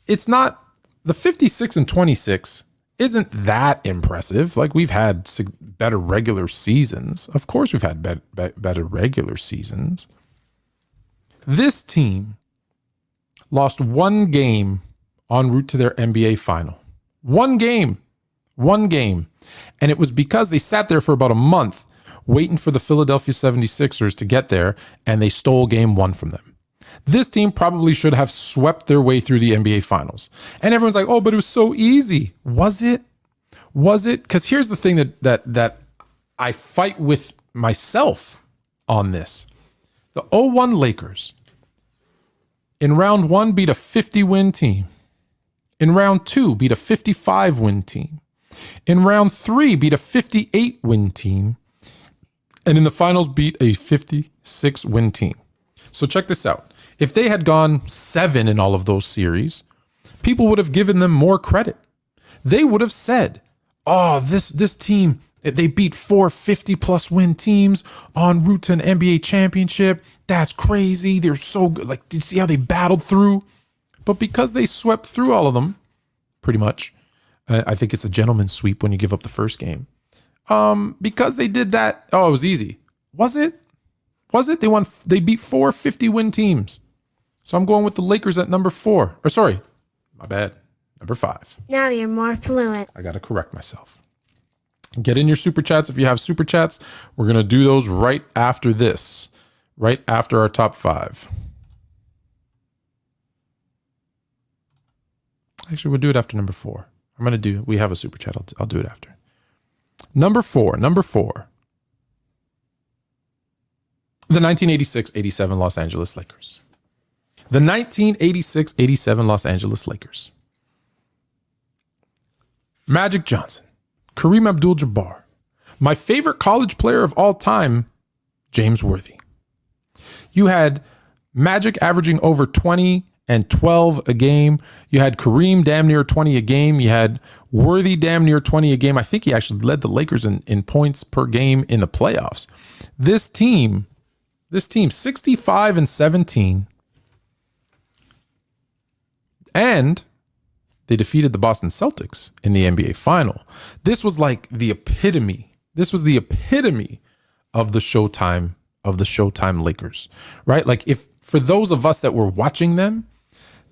It's not, the 56-26 isn't that impressive. Like, we've had better regular seasons. Of course, we've had better regular seasons. This team lost one game en route to their NBA final. One game. And it was because they sat there for about a month waiting for the Philadelphia 76ers to get there, and they stole game 1 from them. This team probably should have swept their way through the NBA finals. And everyone's like, oh, but it was so easy. Was it? Because here's the thing that I fight with myself on this. The 01 Lakers in round 1 beat a 50-win team. In round 2 beat a 55-win team. In round 3 beat a 58-win team. And in the finals beat a 56-win team. So check this out. If they had gone 7 in all of those series, people would have given them more credit. They would have said, oh, this team, they beat 4 50-plus win teams en route to an NBA championship. That's crazy. They're so good. Like, did you see how they battled through? But because they swept through all of them, pretty much, I think it's a gentleman's sweep when you give up the first game. Because they did that, it was easy. Was it? They beat 4 50-win teams. So I'm going with the Lakers at number 4. Or sorry, my bad. Number 5. Now you're more fluent. I got to correct myself. Get in your super chats if you have super chats. We're going to do those right after this. Right after our top 5. Actually, we'll do it after number 4. We have a super chat. I'll do it after. Number 4. The 1986-87 Los Angeles Lakers. The 1986-87 Los Angeles Lakers. Magic Johnson, Kareem Abdul-Jabbar, my favorite college player of all time, James Worthy. You had Magic averaging over 20 and 12 a game. You had Kareem damn near 20 a game. You had Worthy damn near 20 a game. I think he actually led the Lakers in points per game in the playoffs. This team 65-17, and they defeated the Boston Celtics in the NBA final. This was like the epitome. This was the epitome of the Showtime Lakers, right? Like, if for those of us that were watching them,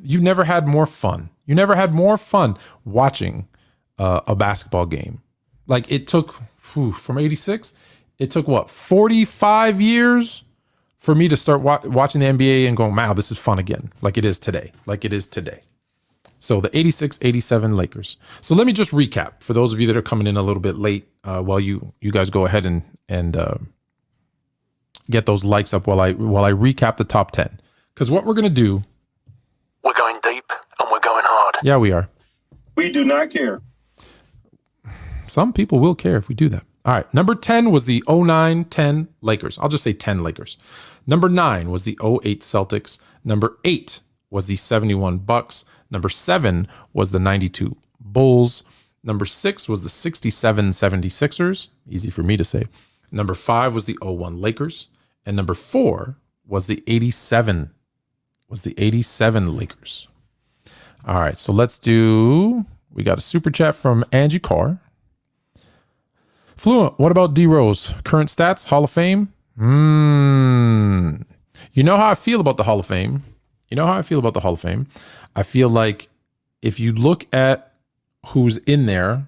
you never had more fun. You never had more fun watching a basketball game. Like, it took from 86, it took 45 years for me to start watching the NBA and going, wow, this is fun again. Like it is today. So the 86-87 Lakers. So let me just recap for those of you that are coming in a little bit late while you guys go ahead and get those likes up while I recap the top 10. Because what we're going to do. We're going deep and we're going hard. Yeah, we are. We do not care. Some people will care if we do that. All right. Number 10 was the 09-10 Lakers. I'll just say 10 Lakers. Number 9 was the 08 Celtics. Number 8 was the 71 Bucks. Number 7 was the 92 Bulls. Number 6 was the 67 76ers. Easy for me to say. Number 5 was the 01 Lakers. And number 4 was the 87 Lakers. All right, so we got a super chat from Angie Carr. Fluent, what about D Rose? Current stats, Hall of Fame? You know how I feel about the Hall of Fame? I feel like if you look at who's in there,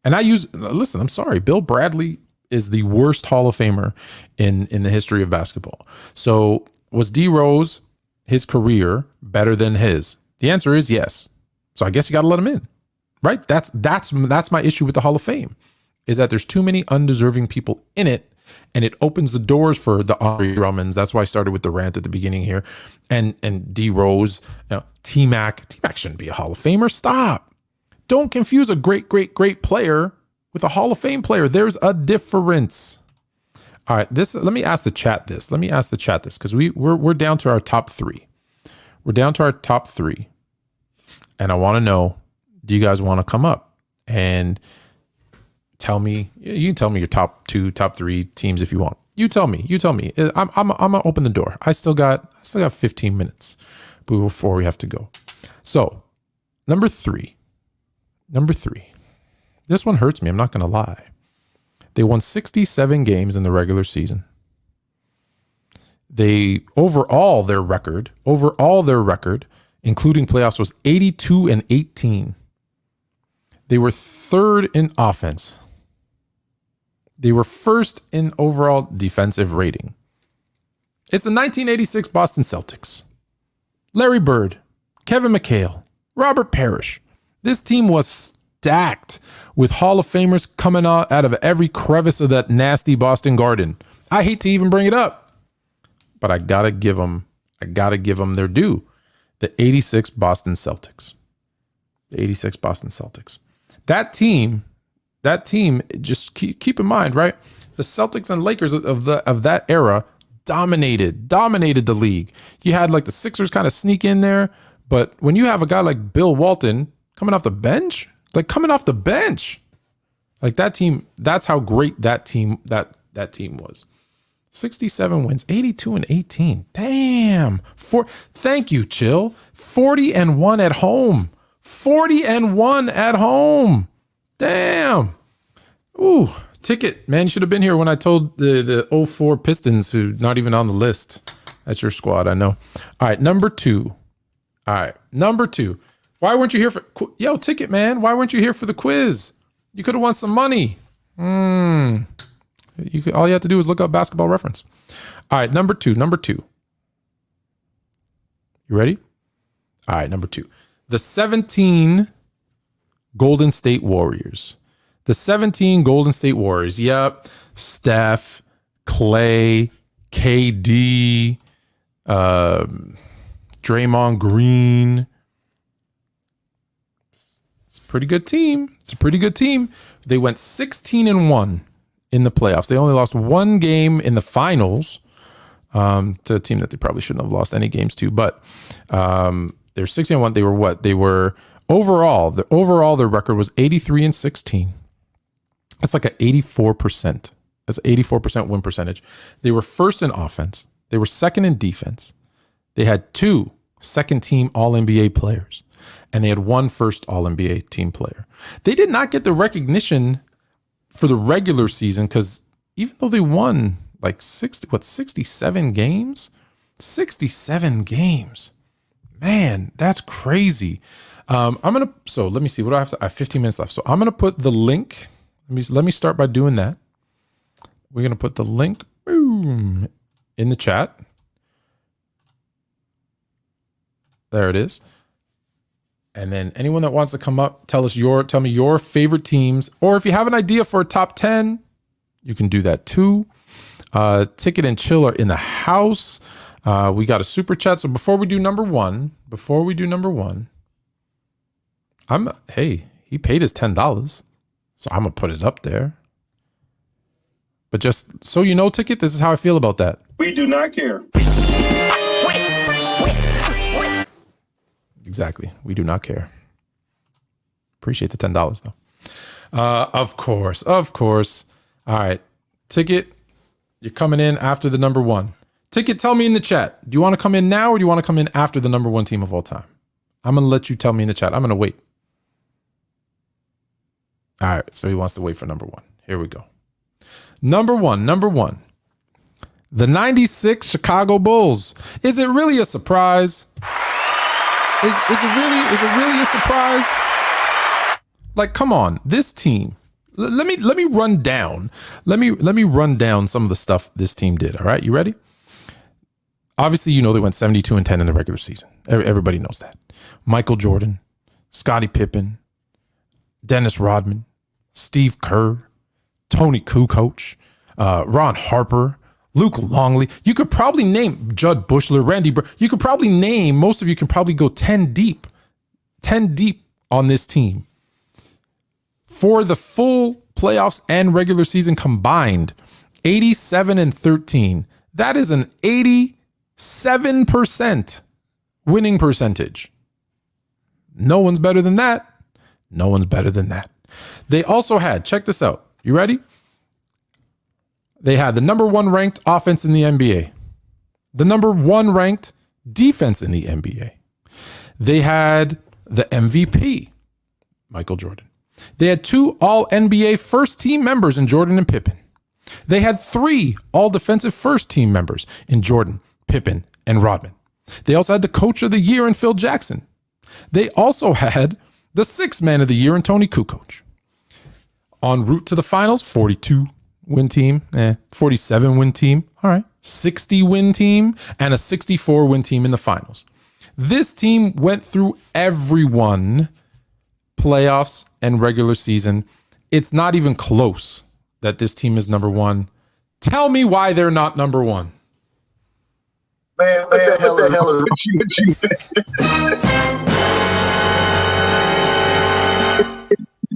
and listen, I'm sorry, Bill Bradley is the worst Hall of Famer in the history of basketball. So was D Rose, his career, better than his? The answer is yes. So I guess you got to let him in, right? That's my issue with the Hall of Fame, is that there's too many undeserving people in it, and it opens the doors for the Andre Drummonds. That's why I started with the rant at the beginning here, and D Rose, T-Mac. T-Mac shouldn't be a Hall of Famer. Stop. Don't confuse a great player with a Hall of Fame player. There's a difference. All right, let me ask the chat this. Because we're down to our top three. And I want to know, do you guys want to come up and tell me? You can tell me your top 2, top 3 teams if you want. You tell me. I'm gonna open the door. I still got 15 minutes before we have to go. So, number three. This one hurts me. I'm not gonna lie. They won 67 games in the regular season. Overall their record, including playoffs, was 82-18. They were third in offense. They were first in overall defensive rating. It's the 1986 Boston Celtics. Larry Bird, Kevin McHale, Robert Parrish. This team was stacked with Hall of Famers coming out of every crevice of that nasty Boston Garden. I hate to even bring it up, but I gotta give them their due. The 86 Boston Celtics. That team, just keep in mind, right? The Celtics and Lakers of that era dominated the league. You had like the Sixers kind of sneak in there, but when you have a guy like Bill Walton coming off the bench, like that team, that's how great that team was. 67 wins, 82-18. Damn. Thank you, Chill. 40-1 at home. 40-1 at home. Damn. Ooh, Ticket, man, you should have been here when I told the 04 Pistons, who not even on the list. That's your squad, I know. All right, number two. Why weren't you here for... Yo, Ticket, man, why weren't you here for the quiz? You could have won some money. All you have to do is look up Basketball Reference. All right, number two. You ready? All right, number 2. The 17 Golden State Warriors. Yep. Steph, Clay, KD, Draymond Green. It's a pretty good team. They went 16-1 in the playoffs. They only lost one game in the finals to a team that they probably shouldn't have lost any games to. But they're 16-1. They were what? They were overall their record was 83-16. That's like an 84%. That's an 84% win percentage. They were first in offense. They were second in defense. They had 2 second-team All-NBA players, and they had 1 first All-NBA team player. They did not get the recognition for the regular season because even though they won like 67 games? 67 games. Man, that's crazy. So let me see. What do I have? I have 15 minutes left. So I'm going to put the link. Let me start by doing that. We're going to put the link in the chat. There it is. And then anyone that wants to come up, tell me your favorite teams, or if you have an idea for a top 10, you can do that too. Ticket and Chill are in the house. We got a super chat. So before we do number one, he paid his $10. So I'm going to put it up there. But just so you know, Ticket, this is how I feel about that. We do not care. Exactly. We do not care. Appreciate the $10 though. Of course. All right. Ticket, you're coming in after the number 1. Ticket, tell me in the chat. Do you want to come in now or do you want to come in after the number 1 team of all time? I'm going to let you tell me in the chat. I'm going to wait. All right. So he wants to wait for number 1. Here we go. Number one. The 96 Chicago Bulls. Is it really a surprise? Is it really a surprise? Like, come on, this team. Let me run down. Let me run down some of the stuff this team did. All right, you ready? Obviously, you know they went 72-10 in the regular season. Everybody knows that. Michael Jordan, Scottie Pippen, Dennis Rodman, Steve Kerr, Tony Kukoc, Ron Harper, Luke Longley. You could probably name Judd Bushler, Randy. You could probably name, most of you can probably go 10 deep on this team. For the full playoffs and regular season combined, 87-13. That is an 87% winning percentage. No one's better than that. No one's better than that. They also had, check this out. You ready? They had the number 1 ranked offense in the NBA, the number 1 ranked defense in the NBA. They had the MVP, Michael Jordan. They had 2 all-NBA first-team members in Jordan and Pippen. They had 3 all-defensive first-team members in Jordan, Pippen, and Rodman. They also had the coach of the year in Phil Jackson. They also had the 6th man of the year in Tony Kukoc. En route to the finals, 42-win team, 47-win team, all right, 60-win team, and a 64-win team in the finals. This team went through everyone, playoffs and regular season. It's not even close that this team is number 1. Tell me why they're not number 1. Man, what the hell is with you?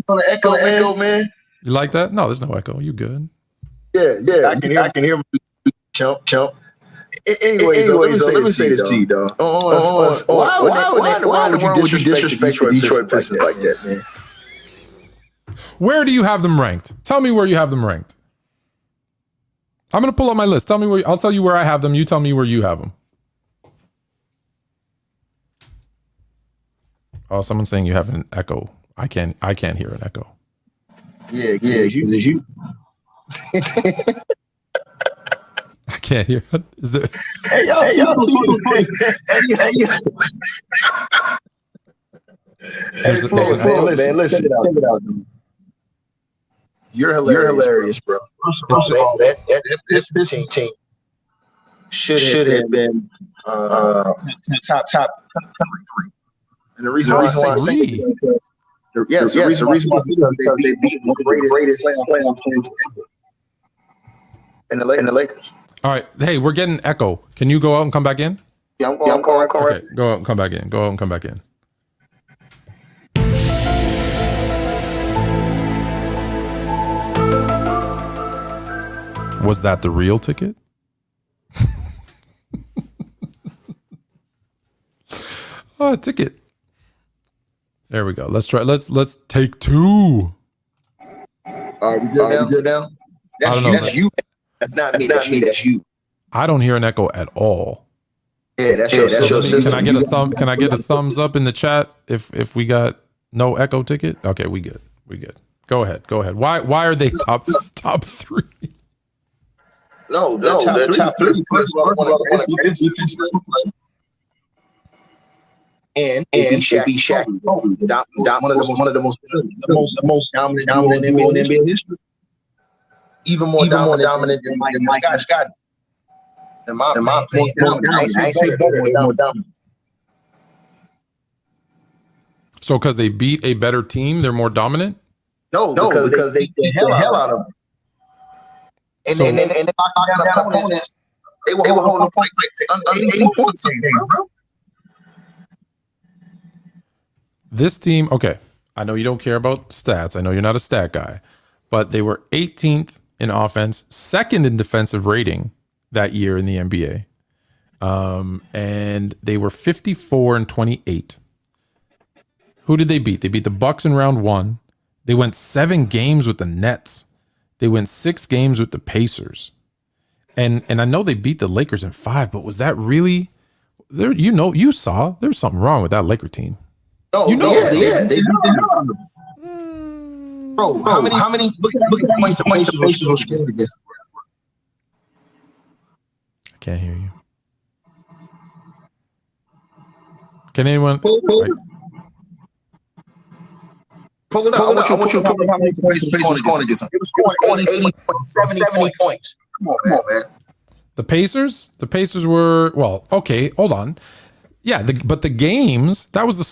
On the echo, man. You like that? No, there's no echo. You good? Yeah. I can hear chump. Anyways, let me say this to you, dog. Why would you disrespect the Detroit Pistons like that, man? Where do you have them ranked? Tell me where you have them ranked. I'm going to pull up my list. Tell me where. I'll tell you where I have them. You tell me where you have them. Oh, someone's saying you have an echo. I can't hear an echo. Yeah, it's you. I can't hear. Is there? Hey, y'all see man, listen, check it out. You're hilarious, bro. First of all, that Pistons team should have been top 3. And the reason why I say that, the reason why because they beat one of the greatest playoff teams ever, and the Lakers. All right, hey, we're getting echo. Can you go out and come back in? Yeah, I'm going. Okay, go out and come back in. Go out and come back in. Was that the real ticket? Oh, ticket. There we go. Let's try. Let's take 2. Are we good now? That's you. That's not me. That's you. I don't hear an echo at all. Yeah, that's your system. Can I get a thumb? Can I get a thumbs up in the chat if we got no echo ticket? Okay, we good. Go ahead. Why are they top 3? No, they're top 3. First of all, one of the greatest defenses ever played. And be Shaq. One of the most dominant in NBA history. Even more dominant than Scottie. In my opinion, I ain't say better, more dominant. So because they beat a better team, they're more dominant? No, because they beat the hell out of them. And then they knocked down opponents. They were holding points like 80 points a game, bro. This team, okay, I know you don't care about stats. I know you're not a stat guy, but they were 18th in offense, 2nd in defensive rating that year in the NBA. And they were 54-28. Who did they beat? They beat the Bucks in round 1. They went 7 games with the Nets. They went 6 games with the Pacers. And I know they beat the Lakers in 5, but was that really there? You saw there's something wrong with that Laker team. Oh, you know, yeah. They bro, how many look at the points the Pacers were scored against? Can't hear you. Can anyone? Pull it up. I want you to pull up how many points the Pacers scored against them. It was scoring 80 points, 70 points. Come on, man. The Pacers were, well, okay, hold on. Yeah, but the games, that was the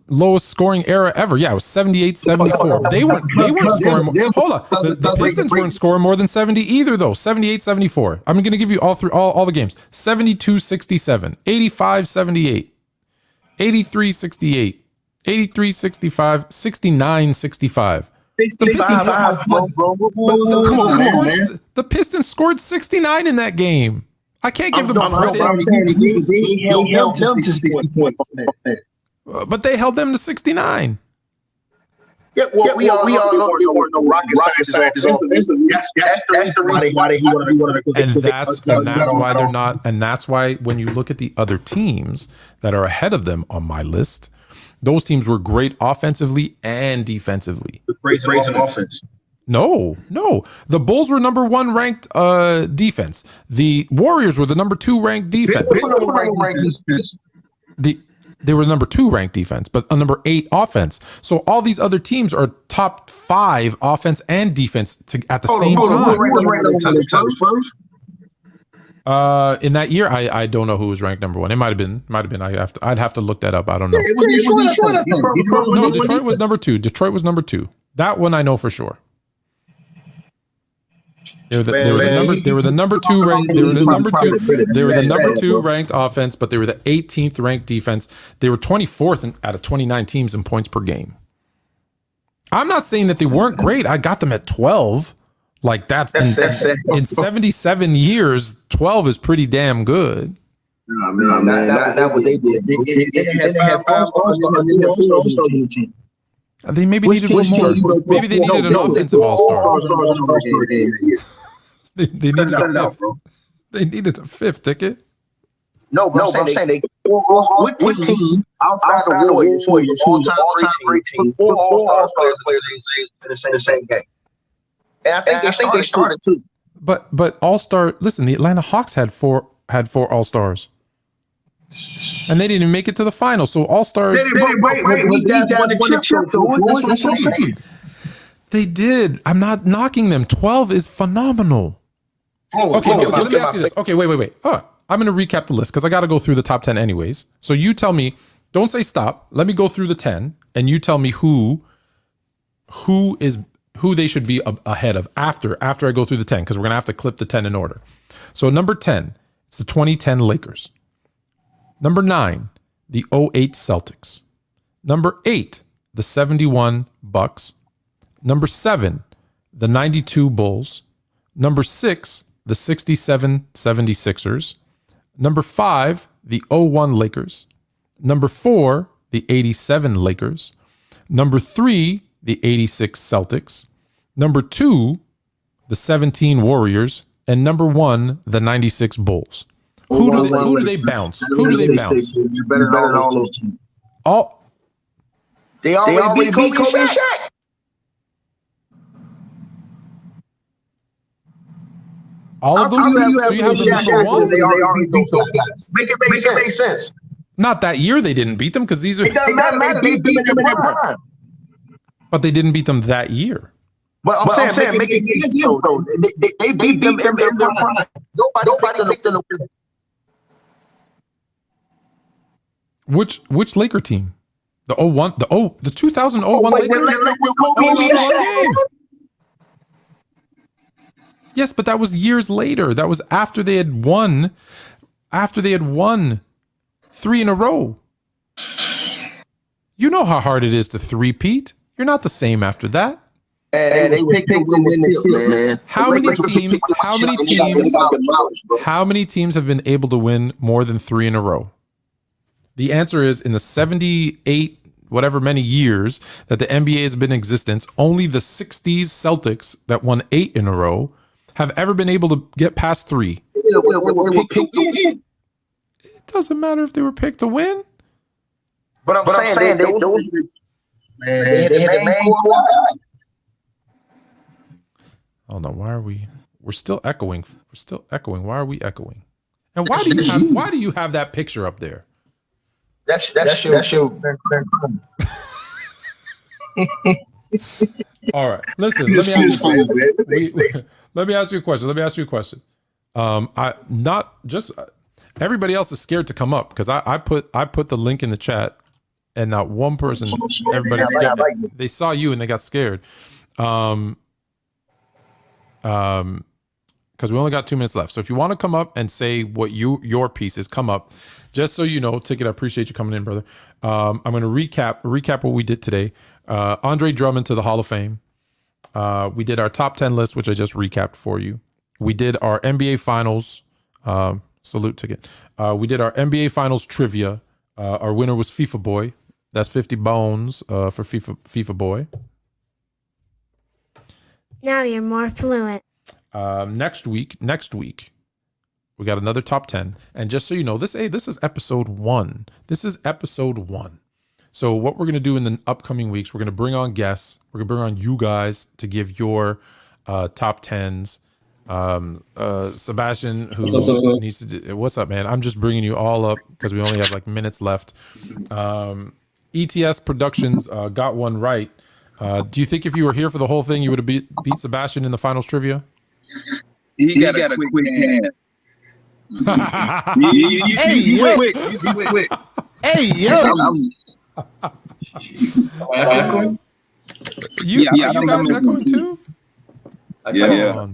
lowest scoring era ever. Yeah, it was 78-74. They weren't scoring more. Hold on. The Pistons weren't scoring more than 70 either, though. 78-74. I'm going to give you all the games. 72-67, 85-78, 83-68, 83-65, 69-65. The Pistons scored 69 in that game. I can't give them credit. I'm saying he held them to 60 points. But they held them to 69. Yeah, we all know no rocket scientists. That's the reason why he wanted to. And that's why they're not. And that's why when you look at the other teams that are ahead of them on my list, those teams were great offensively and defensively. Great offense. No. The Bulls were number 1 ranked defense. The Warriors were the number 2 ranked defense. They were number 2 ranked defense, but a number 8 offense. So all these other teams are top 5 offense and defense at the same time. In that year, I don't know who was ranked number 1. It might have been. I'd have to look that up. I don't know. No, Detroit was number 2. Detroit was number 2. That one I know for sure. They were the number 2 ranked. They were the number 2 ranked offense, but they were the 18th ranked defense. They were 24th out of 29 teams in points per game. I'm not saying that they weren't great. I got them at 12. Like that's in 77 years, 12 is pretty damn good. No, man, that what they did. They had 5 all-stars on the team. They maybe needed one more. Maybe they needed an offensive all-star. They needed a 5th. They needed a 5th ticket. No, but I'm saying they what team outside the Warriors, all-time great team, 4 all-star players in the same game. And I think they started too. But all-star, listen, the Atlanta Hawks had 4 all-stars. And they didn't even make it to the final. So all-stars. They did. I'm not knocking them. 12 is phenomenal. Okay, let me ask you this. Okay, wait. I'm going to recap the list because I got to go through the top 10 anyways. So you tell me, don't say stop. Let me go through the 10 and you tell me who they should be ahead of after I go through the 10, because we're going to have to clip the 10 in order. So number 10, it's the 2010 Lakers. Number 9, the 08 Celtics. Number 8, the 71 Bucks. Number 7, the 92 Bulls. Number 6, the 67 76ers. Number 5, the 01 Lakers. Number 4, the 87 Lakers. Number 3, the 86 Celtics. Number 2, the 17 Warriors. And number 1, the 96 Bulls. Who do they bounce? Who do they bounce? You're better than all those teams. They already beat Kobe and Shaq. All of those teams? So you have them number 1? They already beat those guys. Make it make sense. Not that year they didn't beat them, because these are... It doesn't matter. They beat them in their prime. But they didn't beat them that year. But I'm saying make it sense, though. They beat them in their prime. Nobody picked them to win. Which Laker team? The 2001 Lakers? Yes, but that was years later. That was after they had won 3 in a row. You know how hard it is to three-peat. You're not the same after that. And they picked them man. How many teams have been able to win more than 3 in a row? The answer is, in the 78, whatever many years that the NBA has been in existence, only the 60s Celtics that won 8 in a row have ever been able to get past 3. It doesn't matter if they were picked to win. But I'm saying those they had the main core. Oh no, why are we're still echoing. Why are we echoing? And why do you have that picture up there? That's your. All right, listen. Let me ask you a question. Everybody else is scared to come up because I put the link in the chat, and not one person. Everybody's scared. They saw you and they got scared. Because we only got 2 minutes left. So if you want to come up and say what your piece is, come up. Just so you know, Ticket, I appreciate you coming in, brother. I'm going to recap what we did today. Andre Drummond to the Hall of Fame. We did our top 10 list, which I just recapped for you. We did our NBA Finals. Salute, Ticket. We did our NBA Finals trivia. Our winner was FIFA Boy. That's 50 bones for FIFA Boy. Now you're more fluent. Next week, we got another top 10. And just so you know, this is episode 1. This is episode 1. So what we're going to do in the upcoming weeks, we're going to bring on guests. We're going to bring on you guys to give your top 10s. Sebastian, who needs to do, what's up, man? I'm just bringing you all up because we only have like minutes left. ETS Productions got one right. Do you think if you were here for the whole thing, you would have beat Sebastian in the finals trivia? He got a quick hand. He's quick. Hey, yo. You guys echoing too? Yeah.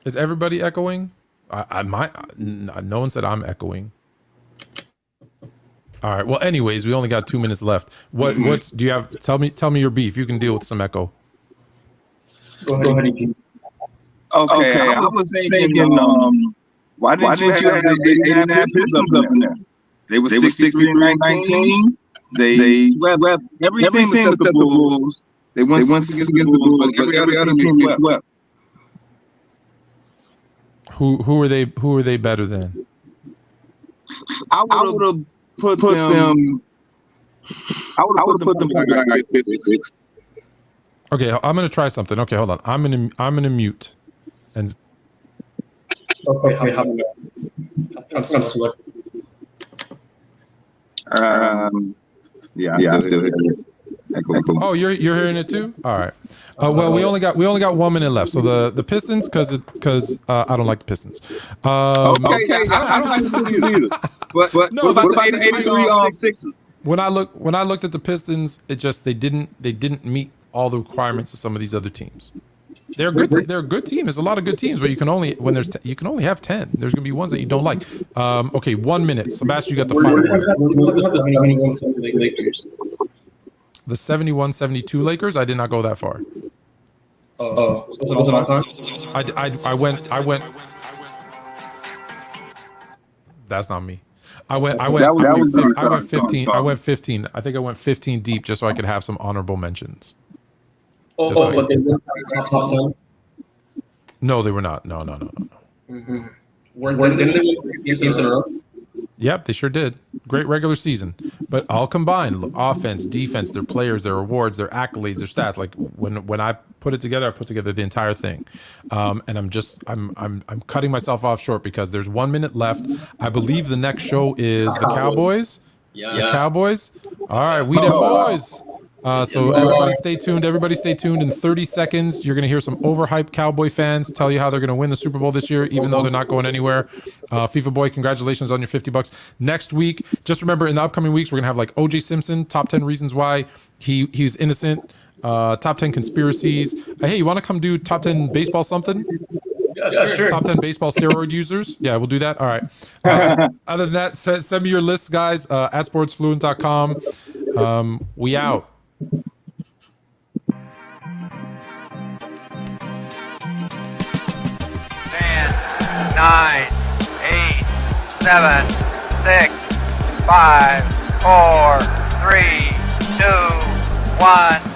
Is everybody echoing? No one said I'm echoing. All right. Well, anyways, we only got 2 minutes left. What's do you have? Tell me your beef. You can deal with some echo. Go ahead. Okay, I was thinking, why didn't you have the Pistons up in there? They were 63-19. They swept everything except the Bulls. They went against the Bulls, but every other team they swept. Who are they better than? I would have put them. I would have put them like 56. Okay, I'm gonna try something. Okay, hold on. I'm gonna mute. And Okay, I'm still hearing it. oh, you're hearing it too? All right. Well, we only got 1 minute left. So the Pistons, because I don't like the Pistons. I don't like the Pistons either. But No, what that's about the 83 Sixers? when I looked at the Pistons, it just they didn't meet all the requirements of some of these other teams. They're good. They're a good team. There's a lot of good teams, but you can only have 10. There's gonna be ones that you don't like. Okay, 1 minute. Sebastian, you got the final word. The 71-72 Lakers. I did not go that far. So was it my time? I went. That's not me. I went 15. I went 15. I think I went 15 deep just so I could have some honorable mentions. But they were top 10? No, they were not. No. Mm-hmm. Didn't they win 3 games in a row? Yep, they sure did. Great regular season. But all combined, offense, defense, their players, their awards, their accolades, their stats. Like when I put it together, I put together the entire thing. And I'm cutting myself off short because there's 1 minute left. I believe the next show is the Cowboys. Yeah. The Cowboys. All right, we the boys. So everybody stay tuned. Everybody stay tuned. In 30 seconds, you're going to hear some overhyped Cowboy fans tell you how they're going to win the Super Bowl this year, even though they're not going anywhere. FIFA Boy, congratulations on your $50. Next week, just remember, in the upcoming weeks, we're going to have like O.J. Simpson, top 10 reasons why he's innocent, top 10 conspiracies. Hey, you want to come do top 10 baseball something? Yeah, sure. Top 10 baseball steroid users. Yeah, we'll do that. All right. Other than that, send me your lists, guys, at sportsfluent.com. We out. 9, 8, 7, 6, 5, 4, 3, 2, 1.